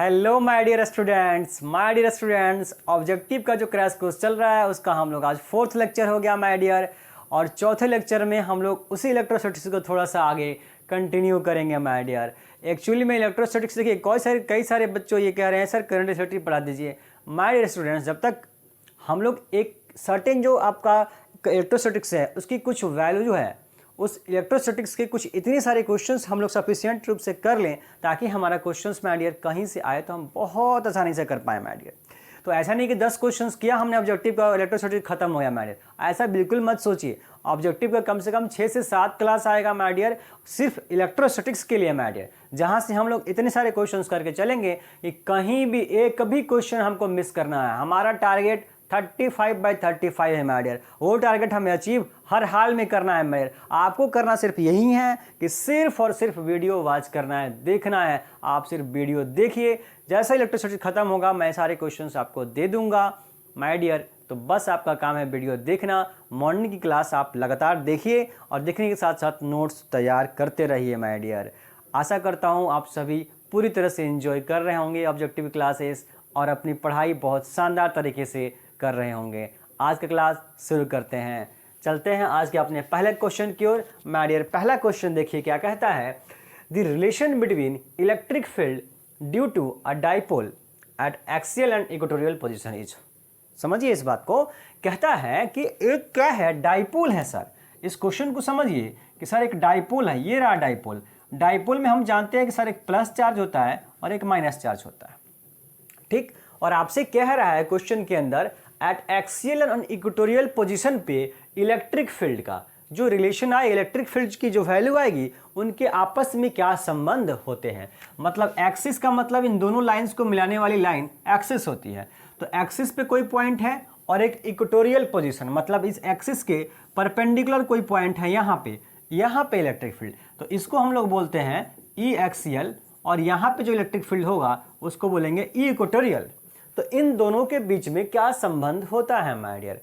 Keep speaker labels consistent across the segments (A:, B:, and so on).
A: Hello my dear students, objective का जो crash course चल रहा है उसका हम लोग आज फोर्थ लेक्चर हो गया माय डियर। और चौथे लेक्चर में हम लोग उसी इलेक्ट्रोस्टैटिक्स को थोड़ा सा आगे कंटिन्यू करेंगे माय डियर। एक्चुअली में इलेक्ट्रोस्टैटिक्स देखिए कई सारे बच्चों ये कह रहे हैं सर करंट इलेक्ट्रिसिटी पढ़ा दीजिए। माय डियर स्टूडेंट्स, जब तक हम लोग एक सर्टेन जो आपका इलेक्ट्रोस्टैटिक्स है उसकी कुछ वैल्यू जो है उस इलेक्ट्रोस्टैटिक्स के कुछ इतने सारे क्वेश्चंस हम लोग सफिशिएंट रूप से कर लें ताकि हमारा क्वेश्चंस माय डियर कहीं से आए तो हम बहुत आसानी से कर पाएँ माय डियर। तो ऐसा नहीं कि 10 क्वेश्चंस किया हमने ऑब्जेक्टिव का इलेक्ट्रोस्टैटिक्स खत्म हो गया माय डियर, ऐसा बिल्कुल मत सोचिए। ऑब्जेक्टिव का कम से कम 6 से 7 क्लास आएगा माय डियर सिर्फ इलेक्ट्रोस्टैटिक्स के लिए माय डियर, जहाँ से हम लोग इतने सारे क्वेश्चंस करके चलेंगे कि कहीं भी एक भी क्वेश्चन हमको मिस करना है। हमारा टारगेट 35/35 है माय डियर, वो टारगेट हमें अचीव हर हाल में करना है माय डियर। आपको करना सिर्फ यही है कि सिर्फ और सिर्फ वीडियो वॉच करना है, देखना है। आप सिर्फ वीडियो देखिए, जैसा इलेक्ट्रिसिटी खत्म होगा मैं सारे क्वेश्चंस आपको दे दूंगा माय डियर। तो बस आपका काम है वीडियो देखना। मॉर्निंग की क्लास आप लगातार देखिए और देखने के साथ साथ नोट्स तैयार करते रहिए माय डियर। आशा करता हूँ आप सभी पूरी तरह से एंजॉय कर रहे होंगे ऑब्जेक्टिव क्लासेस और अपनी पढ़ाई बहुत शानदार तरीके से कर रहे होंगे। आज का क्लास शुरू करते हैं, चलते हैं आज के अपने पहले क्वेश्चन की ओर माय डियर। पहला क्वेश्चन देखिए क्या कहता है, the relation between electric field due to a dipole at axial and equatorial position is. समझिए इस बात को, कहता है कि एक क्या है, डाइपोल है सर। इस क्वेश्चन को समझिए कि सर एक डाइपोल है, ये रहा डाइपोल। डाइपोल में हम जानते हैं कि सर एक प्लस चार्ज होता है और एक माइनस चार्ज होता है, ठीक। और आपसे कह रहा है क्वेश्चन के अंदर eight axial and equatorial position पे इलेक्ट्रिक फील्ड का जो रिलेशन आए, इलेक्ट्रिक फील्ड की जो वैल्यू आएगी उनके आपस में क्या संबंध होते हैं। मतलब एक्सिस का मतलब इन दोनों लाइंस को मिलाने वाली लाइन एक्सिस होती है। तो एक्सिस पे कोई पॉइंट है और एक इक्वेटोरियल पोजीशन मतलब इस एक्सिस के परपेंडिकुलर कोई पॉइंट है यहाँ पे इलेक्ट्रिक फील्ड, तो इसको हम लोग बोलते हैं ई एक्सियल। और यहाँ पे जो इलेक्ट्रिक फील्ड होगा उसको बोलेंगे ई इक्वेटोरियल। तो इन दोनों के बीच में क्या संबंध होता है माय डियर?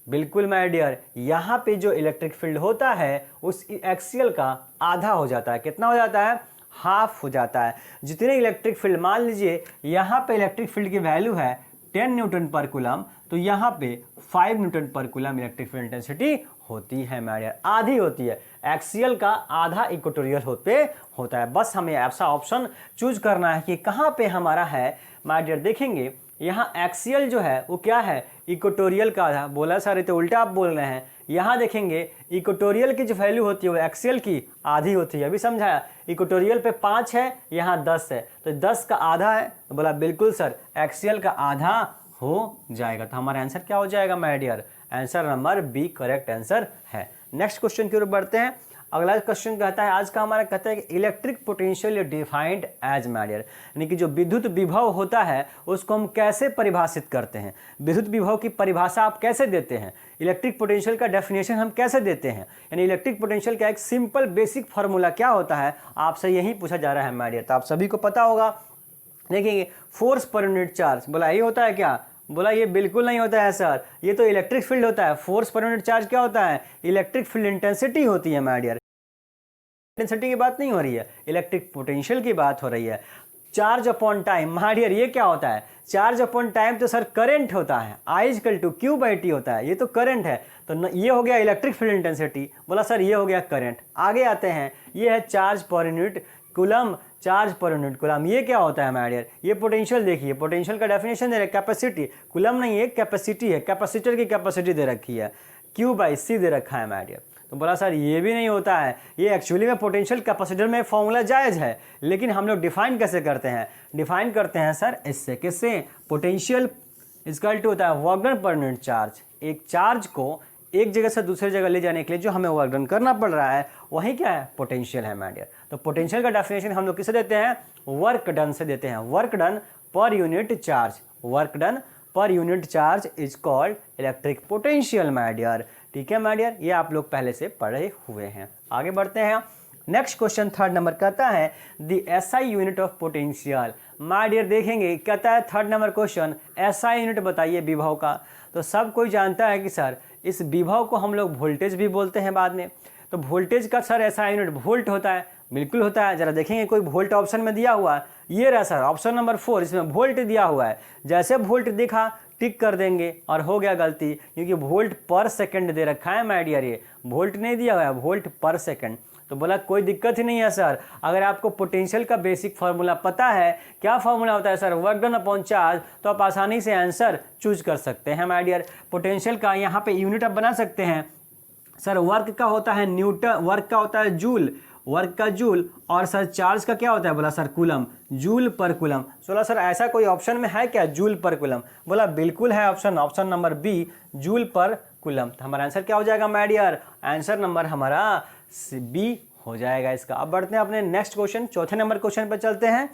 A: बिल्कुल माय डियर, यहाँ पे जो इलेक्ट्रिक फील्ड होता है उस एक्सियल का आधा हो जाता है। कितना हो जाता है? हाफ हो जाता है। जितने इलेक्ट्रिक फील्ड, मान लीजिए यहाँ पे इलेक्ट्रिक फील्ड की वैल्यू है 10 न्यूटन पर कूलम, तो यहाँ पे 5 न्यूटन पर कूलम इलेक्ट्रिक फील्ड इंटेंसिटी होती है माय डियर, आधी होती है। एक्सियल का आधा इक्वेटोरियल होता है। बस हमें ऐसा ऑप्शन चूज करना है कि कहाँ पे हमारा है माय डियर। देखेंगे यहाँ एक्सियल जो है वो क्या है, इक्वेटोरियल का आधा। बोला सर ये तो उल्टा आप बोल रहे हैं। यहाँ देखेंगे इक्वेटोरियल की जो वैल्यू होती है वो एक्सियल की आधी होती है। अभी समझाया, इक्वेटोरियल पे 5 है, यहाँ 10 है, तो 10 का आधा है। तो बोला बिल्कुल सर एक्सियल का आधा हो जाएगा। तो हमारा आंसर क्या हो जाएगा my dear? Answer number B correct answer है। नेक्स्ट क्वेश्चन की ओर बढ़ते हैं। अगला क्वेश्चन कहता है, आज का हमारा कहता है कि electric potential defined as my dear, यानी कि जो विद्युत विभव होता है उसको हम कैसे परिभाषित करते हैं। विद्युत विभव की परिभाषा आप कैसे देते हैं, इलेक्ट्रिक पोटेंशियल का डेफिनेशन हम कैसे देते हैं, यानी इलेक्ट्रिक पोटेंशियल का एक सिंपल बेसिक फार्मूला क्या होता है, आपसे यही पूछा जा रहा है माय डियर। तो आप सभी को पता होगा। देखिए फोर्स पर यूनिट चार्ज, बोला ये होता है क्या? बोला ये बिल्कुल नहीं होता है सर, ये तो इलेक्ट्रिक फील्ड होता है। फोर्स पर यूनिट चार्ज क्या होता है? इलेक्ट्रिक फील्ड इंटेंसिटी होती है माय डियर। इंटेंसिटी की बात नहीं हो रही है, इलेक्ट्रिक पोटेंशियल की बात हो रही है। Charge upon time my dear, ये क्या होता है? चार्ज अपॉन टाइम तो सर करंट होता है, I=Q/T होता है, ये तो करंट है। तो ये हो गया इलेक्ट्रिक फील्ड इंटेंसिटी। बोला सर ये हो गया करंट। आगे आते हैं, ये है charge per unit coulomb, charge per unit coulomb. ये क्या होता है माय डियर? ये पोटेंशियल देखिए, पोटेंशियल का डेफिनेशन दे रहा है कैपेसिटी। कूलम नहीं है, कैपेसिटी है, कैपेसिटर की कैपेसिटी दे रखी है, Q/C दे रखा है माय डियर। तो बोला सर ये भी नहीं होता है, ये एक्चुअली में पोटेंशियल कैपेसिटर में फॉर्मूला जायज़ है, लेकिन हम लोग डिफाइन कैसे करते हैं? डिफाइन करते हैं सर इससे, किससे? पोटेंशियल इक्वल टू होता है work done per unit charge. एक चार्ज को एक जगह से दूसरी जगह ले जाने के लिए जो हमें वर्क डन करना पड़ रहा है वही क्या है? पोटेंशियल है माय डियर। तो पोटेंशियल का डेफिनेशन हम लोग किसे देते हैं? वर्क डन से देते हैं। Work done per unit charge, work done per unit charge is called electric potential my dear. ठीक है माय डियर, ये आप लोग पहले से पढ़े हुए हैं। आगे बढ़ते हैं। नेक्स्ट क्वेश्चन 3rd नंबर कहता है the SI unit of potential. My dear देखेंगे कहता है 3rd number question, SI unit बताइए विभव का। तो सब कोई जानता है कि सर इस विभव को हम लोग वोल्टेज भी बोलते हैं बाद में। तो वोल्टेज का सर ऐसा यूनिट वोल्ट होता है, बिल्कुल होता है। जरा देखेंगे कोई वोल्ट ऑप्शन में दिया हुआ है, ये रहा सर ऑप्शन नंबर 4, इसमें वोल्ट दिया हुआ है। जैसे वोल्ट दिखा टिक कर देंगे और हो गया गलती, क्योंकि वोल्ट पर सेकंड दे रखा है माय डियर, ये वोल्ट नहीं दिया हुआ है, वोल्ट पर सेकंड। तो बोला कोई दिक्कत ही नहीं है सर, अगर आपको पोटेंशियल का बेसिक फार्मूला पता है, क्या फार्मूला होता है sir, work done upon charge, तो आप आसानी से आंसर चूज कर सकते हैं माय डियर। पोटेंशियल का यहाँ पे यूनिट आप बना सकते हैं सर, वर्क का होता है न्यूटन, वर्क का होता है जूल, वर्क का जूल, और सर चार्ज का क्या होता है, बोला sir coulomb, joule per coulomb. बोला सर ऐसा कोई ऑप्शन में है क्या जूल पर कूलम, बोला बिल्कुल है option number B, joule per coulomb. तो हमारा आंसर क्या हो जाएगा माय डियर, आंसर नंबर हमारा बी हो जाएगा इसका। अब बढ़ते हैं अपने नेक्स्ट क्वेश्चन, चौथे नंबर क्वेश्चन पर चलते हैं।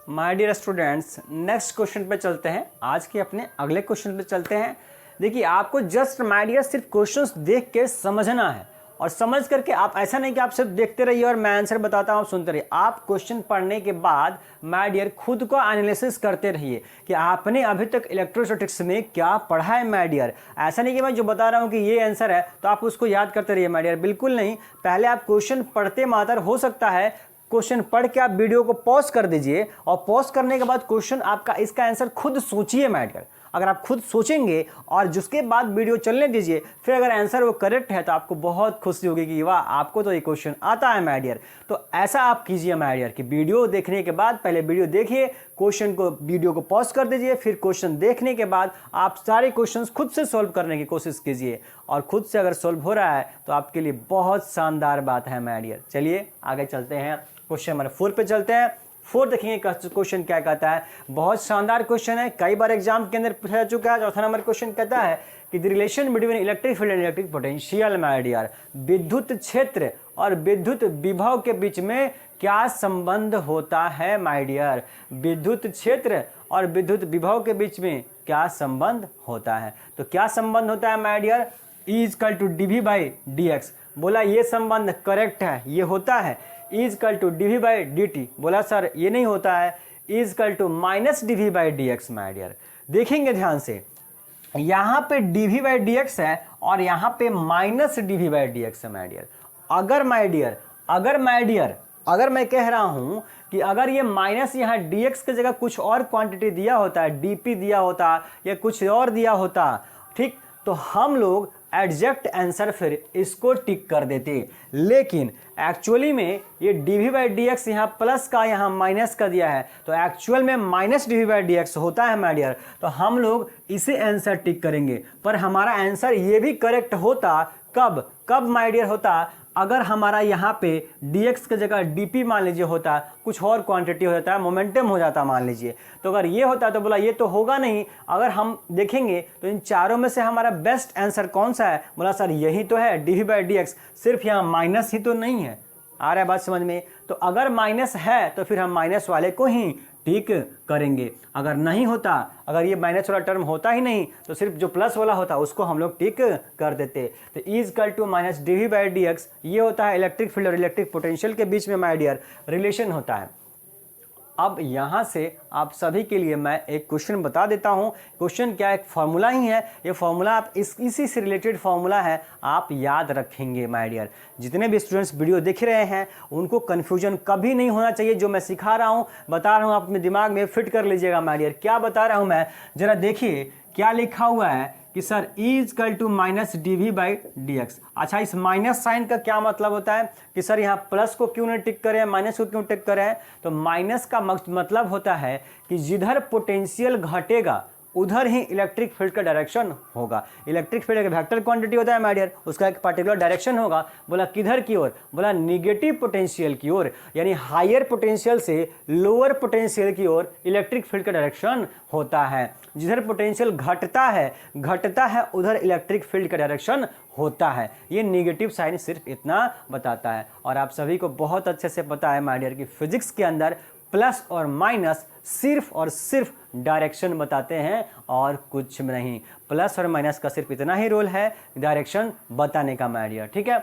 A: My dear students, next question पे चलते हैं, आज के अपने अगले क्वेश्चन पे चलते हैं। देखिए आपको जस्ट माय डियर सिर्फ क्वेश्चंस देख के समझना है, और समझ करके आप ऐसा नहीं कि आप सिर्फ देखते रहिए और मैं आंसर बताता हूँ सुनते रहिए। आप क्वेश्चन पढ़ने के बाद माय डियर खुद को एनालिसिस करते रहिए कि आपने अभी तक इलेक्ट्रोस्टैटिक्स में क्या पढ़ा है माय डियर। ऐसा नहीं कि मैं जो बता रहा हूँ कि ये आंसर है तो आप उसको याद करते रहिए माय डियर, बिल्कुल नहीं। पहले आप क्वेश्चन पढ़ते मात्र, हो सकता है क्वेश्चन पढ़ के आप वीडियो को पॉज कर दीजिए, और पॉज करने के बाद क्वेश्चन आपका इसका आंसर खुद सोचिए माय डियर। अगर आप खुद सोचेंगे और जिसके बाद वीडियो चलने दीजिए, फिर अगर आंसर वो करेक्ट है तो आपको बहुत खुशी होगी कि वाह आपको तो ये क्वेश्चन आता है माय डियर। तो ऐसा आप कीजिए माय डियर कि वीडियो देखने के बाद पहले वीडियो देखिए, क्वेश्चन को वीडियो को पॉज कर दीजिए, फिर क्वेश्चन देखने के बाद आप सारे क्वेश्चंस खुद से सॉल्व करने की कोशिश कीजिए, और खुद से अगर सॉल्व हो रहा है तो आपके लिए बहुत शानदार बात है माय डियर। चलिए आगे चलते हैं, क्वेश्चन नंबर 4 पे चलते हैं। 4 देखेंगे क्वेश्चन क्या कहता है, बहुत शानदार क्वेश्चन है, कई बार एग्जाम के अंदर पूछा जा चुका है। चौथा नंबर क्वेश्चन कहता है कि the relation between electric field and electric potential my dear, विद्युत क्षेत्र और विद्युत विभव के बीच में क्या संबंध होता है माय डियर, विद्युत क्षेत्र और विद्युत विभव के बीच में क्या संबंध होता है। तो क्या संबंध होता है my dear, E equal to dV by dx। बोला ये संबंध करेक्ट है, ये होता है। E equal to dV by dt, बोला सर ये नहीं होता है। E equal to minus dV by dx my dear. देखेंगे ध्यान से, यहाँ पे dV बाई dx है और यहाँ पे माइनस dV बाई dx है माय डियर। अगर माय डियर अगर मैं कह रहा हूँ कि अगर ये माइनस यहाँ dx की जगह कुछ और क्वांटिटी दिया होता है, dp दिया होता या कुछ और दिया होता, ठीक, तो हम लोग एग्जैक्ट आंसर फिर इसको टिक कर देते। लेकिन एक्चुअली में ये dV बाई dx यहाँ प्लस का यहाँ माइनस का दिया है, तो एक्चुअल में माइनस dV बाई dx होता है माय डियर। तो हम लोग इसे आंसर टिक करेंगे, पर हमारा आंसर ये भी करेक्ट होता कब माय डियर होता, अगर हमारा यहाँ पे dx की जगह dp मान लीजिए होता, कुछ और क्वांटिटी हो जाता है, मोमेंटम हो जाता मान लीजिए। तो अगर ये होता तो बोला ये तो होगा नहीं। अगर हम देखेंगे तो इन चारों में से हमारा बेस्ट आंसर कौन सा है, बोला सर यही तो है dv बाई dx, सिर्फ यहाँ माइनस ही तो नहीं है। आ रहा है बात समझ में। तो अगर माइनस है तो फिर हम माइनस वाले को ही टिक करेंगे, अगर नहीं होता, अगर ये माइनस वाला टर्म होता ही नहीं तो सिर्फ जो प्लस वाला होता उसको हम लोग टिक कर देते। तो E equal to minus dV by dx ये होता है इलेक्ट्रिक फील्ड और इलेक्ट्रिक पोटेंशियल के बीच में माय डियर रिलेशन होता है। अब यहाँ से आप सभी के लिए मैं एक क्वेश्चन बता देता हूँ। क्वेश्चन क्या, एक फार्मूला ही है, ये फार्मूला आप इसी से रिलेटेड फार्मूला है, आप याद रखेंगे माय डियर। जितने भी स्टूडेंट्स वीडियो देख रहे हैं उनको कन्फ्यूजन कभी नहीं होना चाहिए। जो मैं सिखा रहा हूँ बता रहा हूँ, आप अपने दिमाग में फिट कर लीजिएगा माय डियर। क्या बता रहा हूँ मैं, जरा देखिए क्या लिखा हुआ है कि sir E equal to minus dV by dx। अच्छा, इस माइनस साइन का क्या मतलब होता है कि सर यहाँ प्लस को क्यों नहीं टिक करें, माइनस को क्यों टिक करें। तो माइनस का मतलब होता है कि जिधर पोटेंशियल घटेगा उधर ही इलेक्ट्रिक फील्ड का डायरेक्शन होगा। इलेक्ट्रिक फील्ड एक वेक्टर क्वांटिटी होता है माय डियर, उसका एक पर्टिकुलर डायरेक्शन होगा। बोला किधर की ओर, बोला निगेटिव पोटेंशियल की ओर, यानी हायर पोटेंशियल से लोअर पोटेंशियल की ओर इलेक्ट्रिक फील्ड का डायरेक्शन होता है। जिधर पोटेंशियल घटता है उधर इलेक्ट्रिक फील्ड का डायरेक्शन होता है। ये निगेटिव साइन सिर्फ इतना बताता है। और आप सभी को बहुत अच्छे से पता है माय डियर कि फिजिक्स के अंदर प्लस और माइनस सिर्फ और सिर्फ डायरेक्शन बताते हैं और कुछ नहीं। प्लस और माइनस का सिर्फ इतना ही रोल है, डायरेक्शन बताने का माय डियर, ठीक है।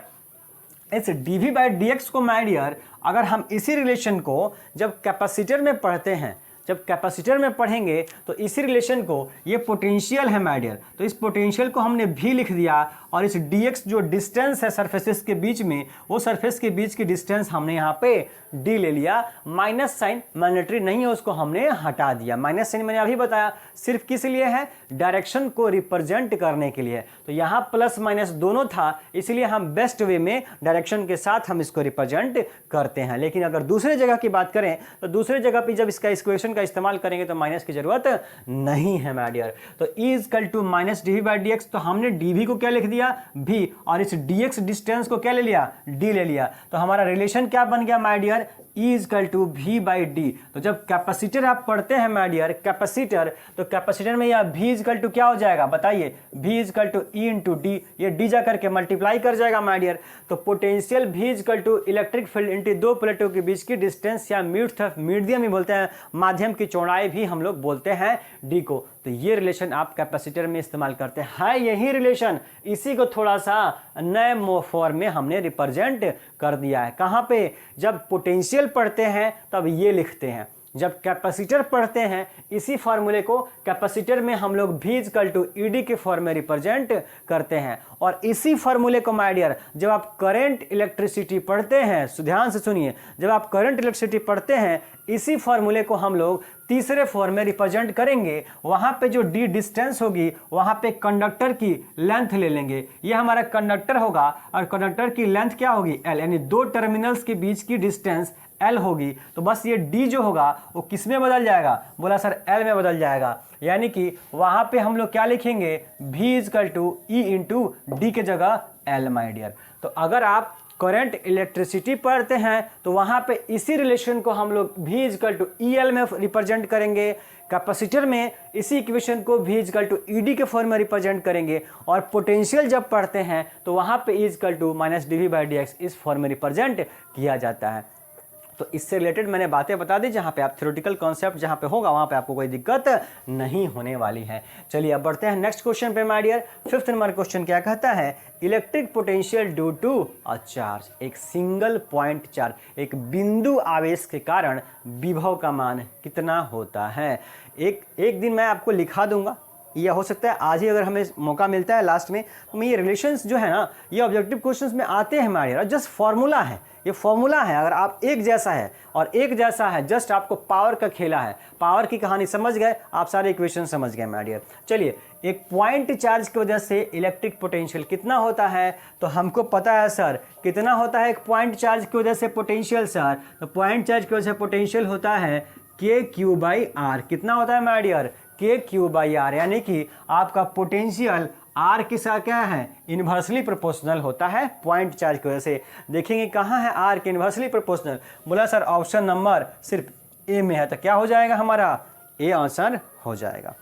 A: इस dV बाई dx को माय डियर अगर हम इसी रिलेशन को जब कैपेसिटर में पढ़ते हैं, जब कैपेसिटर में पढ़ेंगे तो इसी रिलेशन को, ये पोटेंशियल है माय डियर, तो इस पोटेंशियल को हमने भी लिख दिया और इस dx जो डिस्टेंस है सरफेसेस के बीच में, वो सरफेस के बीच की डिस्टेंस हमने यहाँ पे d ले लिया। माइनस साइन मैंडेटरी नहीं है, उसको हमने हटा दिया। माइनस साइन मैंने अभी बताया सिर्फ किस लिए है, डायरेक्शन को रिप्रेजेंट करने के लिए। तो यहाँ प्लस माइनस दोनों था, इसलिए हम बेस्ट वे में डायरेक्शन के साथ हम इसको रिप्रेजेंट करते हैं। लेकिन अगर दूसरे जगह की बात करें तो दूसरे जगह पे जब इसका इक्वेशन का इस्तेमाल करेंगे तो माइनस की जरूरत नहीं है माय डियर। तो E equal to minus D V by D X, तो हमने डी वी को क्या लिख दिया, भी, और इस डी एक्स डिस्टेंस को क्या ले लिया, डी ले लिया। तो हमारा रिलेशन क्या बन गया my dear, E equal to V by D. तो जब कैपेसिटर आप पढ़ते हैं माय डियर, कैपेसिटर, तो कैपेसिटर में यह V इक्वल टू क्या हो जाएगा बताइए, V equal to E into D, ये डी जा करके मल्टीप्लाई कर जाएगा माय डियर। तो potential V equal to electric field into दो प्लेटों के बीच की डिस्टेंस या मीडियम ही बोलते हैं, माध्यम की चौड़ाई भी हम लोग बोलते हैं डी को। तो ये रिलेशन आप कैपेसिटर में इस्तेमाल करते हैं, यही रिलेशन, इसी को थोड़ा सा नए फॉर्म में हमने रिप्रेजेंट कर दिया है। कहाँ पे, जब पोटेंशियल पढ़ते हैं तब ये लिखते हैं, जब कैपेसिटर पढ़ते हैं इसी फार्मूले को कैपेसिटर में हम लोग V equal to E D के फॉर्म में रिप्रेजेंट करते हैं। और इसी फार्मूले को माय डियर जब आप करंट इलेक्ट्रिसिटी पढ़ते हैं, ध्यान से सुनिए, जब आप करंट इलेक्ट्रिसिटी पढ़ते हैं इसी फार्मूले को हम लोग तीसरे फॉर्म में रिप्रेजेंट करेंगे। वहां पे जो डी डिस्टेंस होगी वहां पे कंडक्टर की लेंथ ले लेंगे, ये हमारा कंडक्टर होगा और कंडक्टर की लेंथ क्या होगी, एल, यानी दो टर्मिनल्स के बीच की डिस्टेंस एल होगी। तो बस ये डी जो होगा वो किस में बदल जाएगा, बोला सर एल में बदल जाएगा। यानी कि वहां पे हम लोग क्या लिखेंगे, V equal to E into D के जगह एल माय डियर। तो अगर आप करंट इलेक्ट्रिसिटी पढ़ते हैं तो वहां पे इसी रिलेशन को हम लोग V equal to E L में रिप्रेजेंट करेंगे, कैपेसिटर में इसी इक्वेशन को V equal to E D के फॉर्म में रिप्रेजेंट करेंगे, और पोटेंशियल जब पढ़ते हैं तो वहां पे E equal to minus D V by D X इस फॉर्म में रिप्रेजेंट किया जाता है। तो इससे रिलेटेड मैंने बातें बता दी, जहाँ पे आप थ्योरेटिकल कॉन्सेप्ट जहाँ पे होगा वहाँ पे आपको कोई दिक्कत नहीं होने वाली है। चलिए अब बढ़ते हैं नेक्स्ट क्वेश्चन पे my dear. 5th number question क्या कहता है, electric potential due to a charge, एक सिंगल पॉइंट चार्ज, एक बिंदु आवेश के कारण विभव का मान कितना होता है। एक दिन मैं आपको लिखा दूंगा, यह हो सकता है आज ही अगर हमें मौका मिलता है लास्ट में, तो मैं ये रिलेशंस जो है ना ये ऑब्जेक्टिव क्वेश्चंस में आते हैं हमारे, जस्ट फॉर्मूला है, ये फॉर्मूला है। अगर आप एक जैसा है और एक जैसा है, जस्ट आपको पावर का खेला है, पावर की कहानी समझ गए आप, सारे इक्वेशन समझ गए माय डियर। चलिए, एक पॉइंट चार्ज की वजह से इलेक्ट्रिक पोटेंशियल कितना होता है, तो हमको पता है सर कितना होता है एक पॉइंट चार्ज की वजह से पोटेंशियल सर, तो पॉइंट चार्ज की वजह से पोटेंशियल होता है के क्यू बाई आर। कितना होता है माय डियर, के क्यू बाई आर, यानी कि आपका पोटेंशियल आर के साथ क्या है, इन्वर्सली प्रोपोर्शनल होता है पॉइंट चार्ज की वजह से। देखेंगे कहाँ है आर के इन्वर्सली प्रोपोर्शनल, बोला सर ऑप्शन नंबर सिर्फ ए में है, तो क्या हो जाएगा हमारा, ए आंसर हो जाएगा।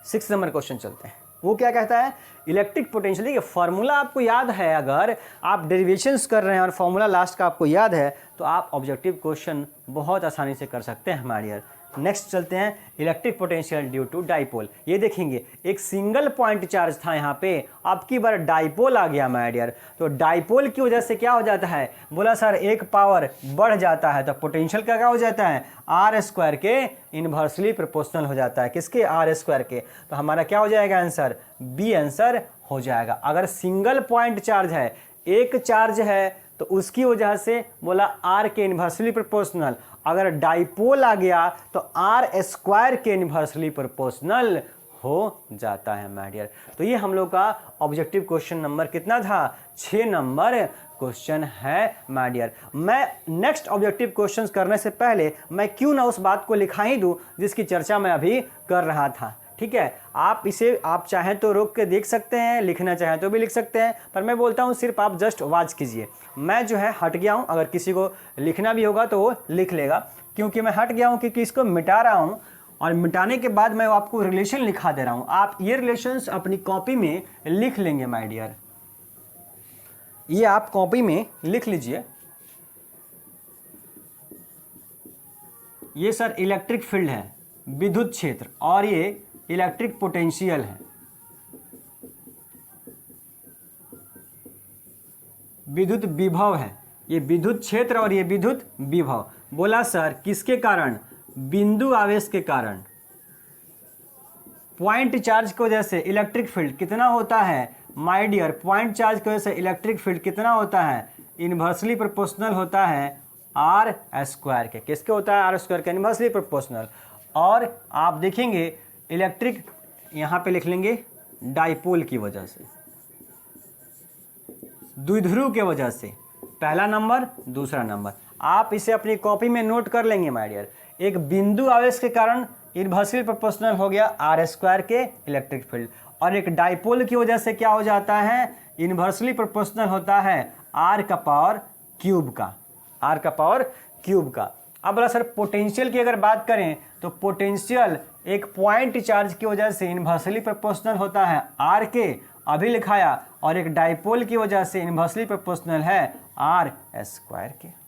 A: 6th नंबर क्वेश्चन चलते हैं, वो क्या कहता है, इलेक्ट्रिक पोटेंशियल। देखिए फॉर्मूला आपको याद है, अगर आप डेरिवेशंस कर रहे हैं और फॉर्मूला लास्ट का आपको याद है तो आप ऑब्जेक्टिव क्वेश्चन बहुत आसानी से कर सकते हैं हमारे यार। नेक्स्ट चलते हैं, electric potential due to dipole. ये देखेंगे एक सिंगल पॉइंट चार्ज था यहाँ पे, अब की बार डाइपोल आ गया माय डियर। तो डाइपोल की वजह से क्या हो जाता है, बोला सर एक पावर बढ़ जाता है, तो पोटेंशियल क्या हो जाता है, आर स्क्वायर के इन्वर्सली प्रोपोर्शनल हो जाता है, किसके, आर स्क्वायर के। तो हमारा क्या हो जाएगा आंसर, बी आंसर हो जाएगा। अगर सिंगल पॉइंट चार्ज है, एक चार्ज है, तो उसकी वजह से बोला आर के इन्वर्सली प्रोपोर्शनल। अगर डाइपोल आ गया तो आर स्क्वायर के इन्वर्सली प्रोपोर्शनल हो जाता है माय डियर। तो ये हम लोग का ऑब्जेक्टिव क्वेश्चन नंबर कितना था, 6 नंबर क्वेश्चन है माय डियर। मैं नेक्स्ट ऑब्जेक्टिव क्वेश्चंस करने से पहले मैं क्यों ना उस बात को लिखा ही दूं जिसकी चर्चा मैं अभी कर रहा था, ठीक है। आप इसे आप चाहें तो रोक के देख सकते हैं, लिखना चाहें तो भी लिख सकते हैं, पर मैं बोलता हूं सिर्फ आप जस्ट वॉच कीजिए। मैं जो है हट गया हूं, अगर किसी को लिखना भी होगा तो वो लिख लेगा, क्योंकि मैं हट गया हूं क्योंकि इसको मिटा रहा हूं, और मिटाने के बाद मैं आपको रिलेशन लिखा दे रहा हूं। आप ये रिलेशंस अपनी कॉपी में लिख लेंगे माय डियर, ये आप कॉपी में लिख लीजिए। ये सर इलेक्ट्रिक फील्ड है, विद्युत क्षेत्र, और ये इलेक्ट्रिक पोटेंशियल है, विद्युत विभव है। ये विद्युत क्षेत्र और ये विद्युत विभव। बोला सर किसके कारण, बिंदु आवेश के कारण पॉइंट चार्ज की वजह से इलेक्ट्रिक फील्ड कितना होता है माय डियर, पॉइंट चार्ज की वजह से इलेक्ट्रिक फील्ड कितना होता है, इन्वर्सली प्रोपोर्शनल होता है आर स्क्वायर के। किसके होता है, आर स्क्वायर के, इन्वर्सली प्रोपोर्शनल। और आप देखेंगे इलेक्ट्रिक, यहाँ पे लिख लेंगे डाइपोल की वजह से, द्विध्रुव के वजह से, पहला नंबर दूसरा नंबर। आप इसे अपनी कॉपी में नोट कर लेंगे माय डियर। एक बिंदु आवेश के कारण इन्वर्सली प्रोपोर्शनल हो गया आर स्क्वायर के इलेक्ट्रिक फील्ड, और एक डाइपोल की वजह से क्या हो जाता है, इन्वर्सली प्रोपोर्शनल होता है आर का पावर क्यूब का, आर का पावर क्यूब का। अब बोला सर पोटेंशियल की अगर बात करें तो पोटेंशियल एक पॉइंट चार्ज की वजह से इन्वर्सली प्रोपोर्शनल होता है आर के, अभी लिखाया, और एक डाइपोल की वजह से इन्वर्सली प्रोपोर्शनल है आर स्क्वायर के।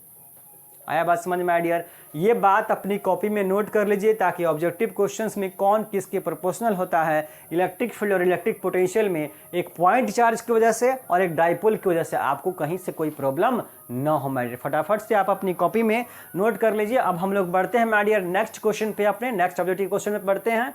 A: आया बात समझ में डियर? ये बात अपनी कॉपी में नोट कर लीजिए ताकि ऑब्जेक्टिव क्वेश्चंस में कौन किसके प्रोपोर्शनल होता है इलेक्ट्रिक फील्ड और इलेक्ट्रिक पोटेंशियल में, एक पॉइंट चार्ज की वजह से और एक डाइपोल की वजह से आपको कहीं से कोई प्रॉब्लम ना हो माय डियर। फटाफट से आप अपनी कॉपी में नोट कर लीजिए। अब हम लोग बढ़ते हैं माय डियर नेक्स्ट क्वेश्चन पे, अपने नेक्स्ट ऑब्जेक्टिव क्वेश्चन में बढ़ते हैं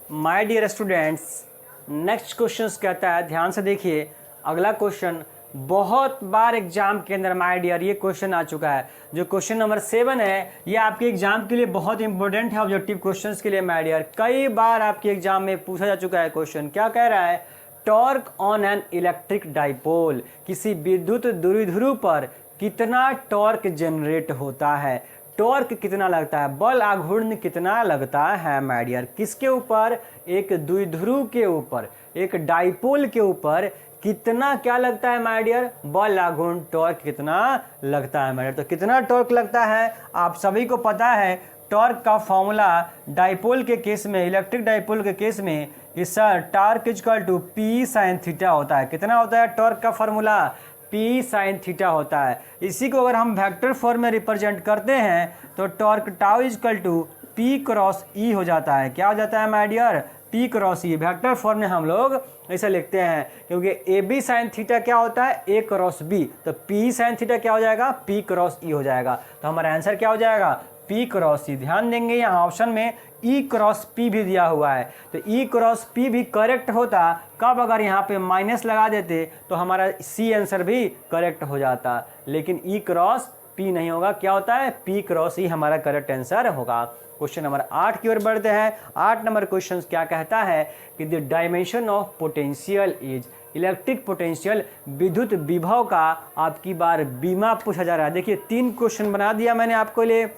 A: my dear students. Next question कहता है, ध्यान से देखिए, अगला क्वेश्चन बहुत बार एग्जाम के अंदर माय डियर ये क्वेश्चन आ चुका है। जो क्वेश्चन नंबर 7 है ये आपके एग्जाम के लिए बहुत इंपॉर्टेंट है, ऑब्जेक्टिव क्वेश्चंस के लिए माय डियर। कई बार आपके एग्जाम में पूछा जा चुका है क्वेश्चन। क्या कह रहा है, torque on an electric dipole, किसी विद्युत द्विध्रुव पर कितना टॉर्क जनरेट होता है, टॉर्क कितना लगता है, बल आघूर्ण कितना लगता है माय डियर, किसके ऊपर, एक द्विध्रुव के ऊपर, एक डाइपोल के ऊपर कितना क्या लगता है माय डियर, बल आघूर्ण टॉर्क कितना लगता है माय डियर। तो कितना टॉर्क लगता है आप सभी को पता है। टॉर्क का फॉर्मूला डाइपोल के केस में, इलेक्ट्रिक डाइपोल के केस में, इस sir torque equal to P sine theta होता है। कितना होता है टॉर्क का फॉर्मूला, पी साइन थीटा होता है। इसी को अगर हम वेक्टर फॉर्म में रिप्रेजेंट करते हैं तो torque tau equal to P cross E हो जाता है। क्या हो जाता है my dear, P cross E. Vector form में हम लोग ऐसा लिखते हैं क्योंकि ए बी साइन थीटा क्या होता है, ए क्रॉस बी, तो पी साइन थीटा क्या हो जाएगा, पी क्रॉस ई हो जाएगा। तो हमारा आंसर क्या हो जाएगा, पी क्रॉस ई। ध्यान देंगे यहाँ ऑप्शन में ई क्रॉस पी भी दिया हुआ है, तो ई क्रॉस पी भी करेक्ट होता कब, अगर यहाँ पे माइनस लगा देते तो हमारा सी आंसर भी करेक्ट हो जाता, लेकिन ई क्रॉस पी नहीं होगा। क्या होता है, पी क्रॉस ई हमारा करेक्ट आंसर होगा। क्वेश्चन नंबर 8 की ओर बढ़ते हैं। 8 नंबर क्वेश्चन क्या कहता है कि the dimension of potential is, electric potential विद्युत विभव का आपकी बार बीमा पूछा जा रहा है। देखिए 3 क्वेश्चन बना दिया मैंने आपको लिए।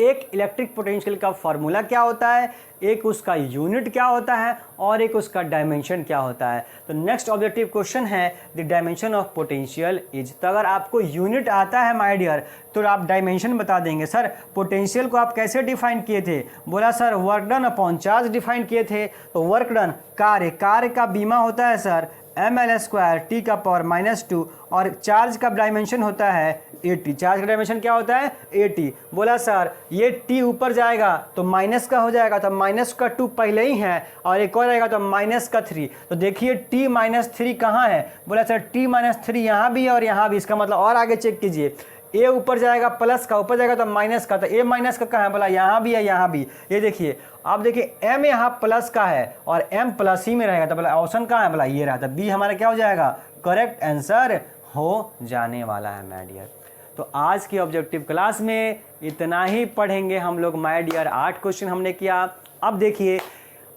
A: एक इलेक्ट्रिक पोटेंशियल का फॉर्मूला क्या होता है, एक उसका यूनिट क्या होता है, और एक उसका डायमेंशन क्या होता है। तो नेक्स्ट ऑब्जेक्टिव क्वेश्चन है the dimension of potential is. तो अगर आपको यूनिट आता है माय डियर तो आप डायमेंशन बता देंगे। सर पोटेंशियल को आप कैसे डिफाइन किए थे, बोला sir work done upon charge define किए थे। तो वर्क डन कार्य, कार्य का बीमा होता है सर ml² टी का पावर -2, और चार्ज का डायमेंशन होता है AT। चार्ज का डायमेंशन क्या होता है, AT। बोला सर ये T ऊपर जाएगा तो माइनस का हो जाएगा, तो माइनस का 2 पहले ही है, और एक और आएगा तो माइनस का 3। तो देखिए T-3 कहाँ है, बोला सर T-3 यहाँ भी है और यहाँ भी। इसका मतलब और आगे चेक कीजिए, ए ऊपर जाएगा प्लस का, ऊपर जाएगा तो माइनस का, तो ए माइनस का कहाँ है, बोला यहाँ भी है, यहाँ भी। ये देखिए आप देखिए एम यहाँ प्लस का है और एम प्लस ही में रहेगा, तो बोला ऑप्शन कहाँ है, बोला ये रहा। तो बी हमारा क्या हो जाएगा, करेक्ट आंसर हो जाने वाला है माय डियर। तो आज की ऑब्जेक्टिव क्लास में इतना ही पढ़ेंगे हम लोग माय डियर। 8 क्वेश्चन हमने किया। अब देखिए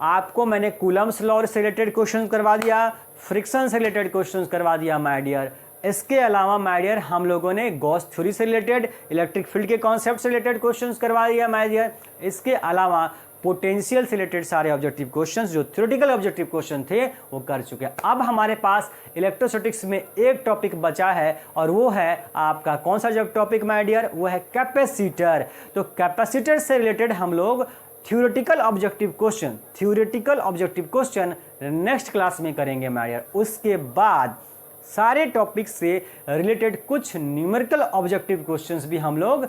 A: आपको मैंने कूलम्स लॉ से रिलेटेड क्वेश्चन करवा दिया, फ्रिक्शन से रिलेटेड क्वेश्चन करवा दिया माय डियर। इसके अलावा माय डियर हम लोगों ने गॉस थ्योरी से रिलेटेड, इलेक्ट्रिक फील्ड के कॉन्सेप्ट से रिलेटेड क्वेश्चंस करवा दिया माय डियर। इसके अलावा पोटेंशियल से रिलेटेड सारे ऑब्जेक्टिव क्वेश्चंस जो थ्योरेटिकल ऑब्जेक्टिव क्वेश्चन थे वो कर चुके हैं। अब हमारे पास इलेक्ट्रोस्टैटिक्स में एक टॉपिक बचा है, और वो है आपका कौन सा जब टॉपिक माय डियर, वो है कैपेसिटर। तो कैपेसिटर से रिलेटेड हम लोग theoretical objective question next class में करेंगे माय डियर। उसके बाद सारे टॉपिक्स से रिलेटेड कुछ न्यूमेरिकल ऑब्जेक्टिव क्वेश्चंस भी हम लोग